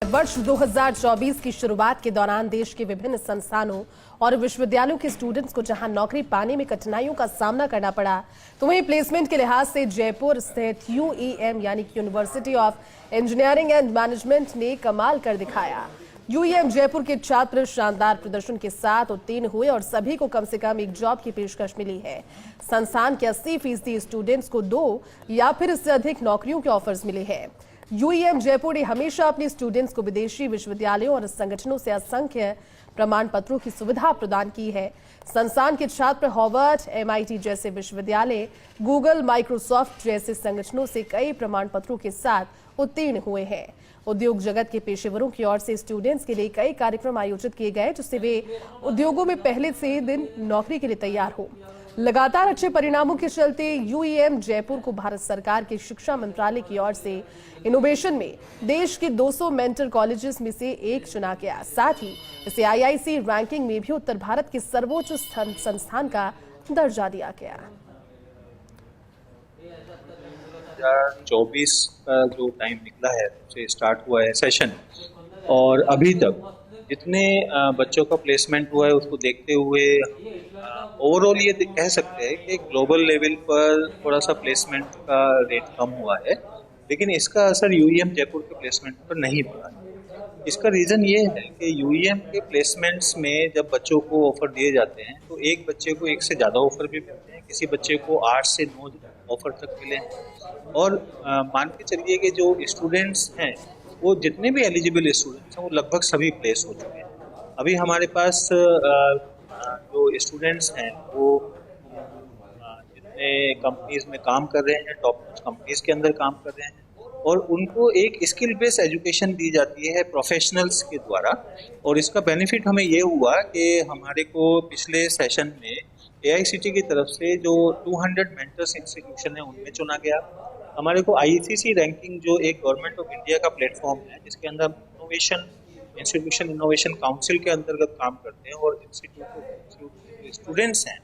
वर्ष 2024 की शुरुआत के दौरान देश के विभिन्न संस्थानों और विश्वविद्यालयों के स्टूडेंट्स को जहां नौकरी पाने में कठिनाइयों का सामना करना पड़ा, तो वहीं प्लेसमेंट के लिहाज से जयपुर स्थित यूईएम यानी कि university of engineering and management ने कमाल कर दिखाया। यूईएम जयपुर के छात्र शानदार प्रदर्शन के साथ उत्तीर्ण हुए और सभी को कम से कम एक जॉब की पेशकश मिली है। संस्थान के 80% स्टूडेंट्स को 2 या फिर इससे अधिक नौकरियों के ऑफर्स मिले हैं। यूईएम जयपुर ने हमेशा अपने स्टूडेंट्स को विदेशी विश्वविद्यालयों और संगठनों से असंख्य प्रमाण पत्रों की सुविधा प्रदान की है। संस्थान के छात्र हार्वर्ड, एमआईटी जैसे विश्वविद्यालय, गूगल, माइक्रोसॉफ्ट जैसे संगठनों से कई प्रमाण पत्रों के साथ उत्तीर्ण हुए हैं। उद्योग जगत के पेशेवरों की ओर से स्टूडेंट्स के लिए कई कार्यक्रम आयोजित किए गए, जिससे वे उद्योगों में पहले से दिन नौकरी के लिए तैयार हो। लगातार अच्छे परिणामों के चलते यूईएम जयपुर को भारत सरकार के शिक्षा मंत्रालय की ओर से इनोवेशन में देश के 200 मेंटर कॉलेजेस में से एक चुना गया। साथ ही इसे आईआईसी रैंकिंग में भी उत्तर भारत के सर्वोच्च संस्थान का दर्जा दिया गया। 2024 का जो टाइम निकला है उसे स्टार्ट हुआ है सेशन, और अभी तक जितने बच्चों का प्लेसमेंट हुआ है उसको देखते हुए ओवरऑल ये कह सकते हैं कि ग्लोबल लेवल पर थोड़ा सा प्लेसमेंट का रेट कम हुआ है, लेकिन इसका असर यूईएम जयपुर के प्लेसमेंट पर नहीं पड़ा है। इसका रीज़न ये है कि यूईएम के प्लेसमेंट्स में जब बच्चों को ऑफर दिए जाते हैं तो एक बच्चे को एक से ज़्यादा ऑफर भी मिलते हैं, किसी बच्चे को 8 से 9 ऑफर तक मिले हैं। और मान के चलिए कि जो स्टूडेंट्स हैं वो जितने भी एलिजिबल स्टूडेंट्स हैं वो लगभग सभी प्लेस हो चुके हैं। अभी हमारे पास जो स्टूडेंट्स हैं वो जितने कंपनीज में काम कर रहे हैं, टॉप कंपनीज के अंदर काम कर रहे हैं, और उनको एक स्किल बेस्ड एजुकेशन दी जाती है प्रोफेशनल्स के द्वारा। और इसका बेनिफिट हमें ये हुआ कि हमारे को पिछले सेशन में एआईसीटी की तरफ से जो 200 मेंटर्स इंस्टीट्यूशन है उनमें चुना गया। हमारे को आईसीसी रैंकिंग जो एक गवर्नमेंट ऑफ इंडिया का प्लेटफॉर्म है जिसके अंदर इनोवेशन इंस्टीट्यूशन इनोवेशन काउंसिल के अंतर्गत काम करते हैं, और इंस्टीट्यूट स्टूडेंट्स हैं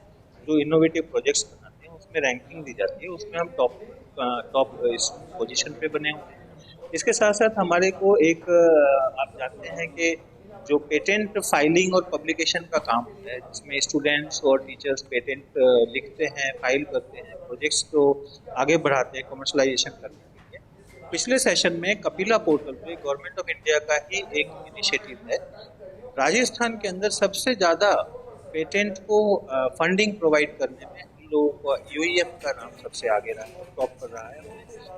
जो इनोवेटिव प्रोजेक्ट्स बनाते हैं उसमें रैंकिंग दी जाती है, उसमें हम टॉप पोजीशन पे बने हुए हैं। इसके साथ साथ हमारे को एक आप जानते हैं कि जो पेटेंट फाइलिंग और पब्लिकेशन का काम होता है जिसमें स्टूडेंट्स और टीचर्स पेटेंट लिखते हैं, फाइल करते हैं, प्रोजेक्ट्स को आगे बढ़ाते हैं कमर्शलाइजेशन करने के लिए। पिछले सेशन में कपिला पोर्टल पे गवर्नमेंट ऑफ इंडिया का ही एक इनिशिएटिव है। राजस्थान के अंदर सबसे ज़्यादा पेटेंट को फंडिंग प्रोवाइड करने में हम लोगों को यूईएम का नाम सबसे आगे रहा है, टॉप कर रहा है,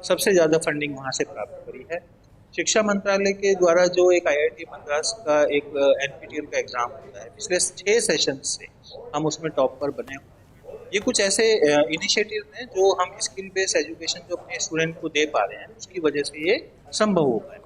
सबसे ज़्यादा फंडिंग वहाँ से प्राप्त करी है। शिक्षा मंत्रालय के द्वारा जो एक आईआईटी मद्रास का एक एनपीटीईएल का एग्जाम होता है, पिछले 6 सेशन से हम उसमें टॉप पर बने हुए हैं। ये कुछ ऐसे इनिशिएटिव हैं जो हम स्किल बेस्ड एजुकेशन जो अपने स्टूडेंट को दे पा रहे हैं उसकी वजह से ये संभव हो पाए।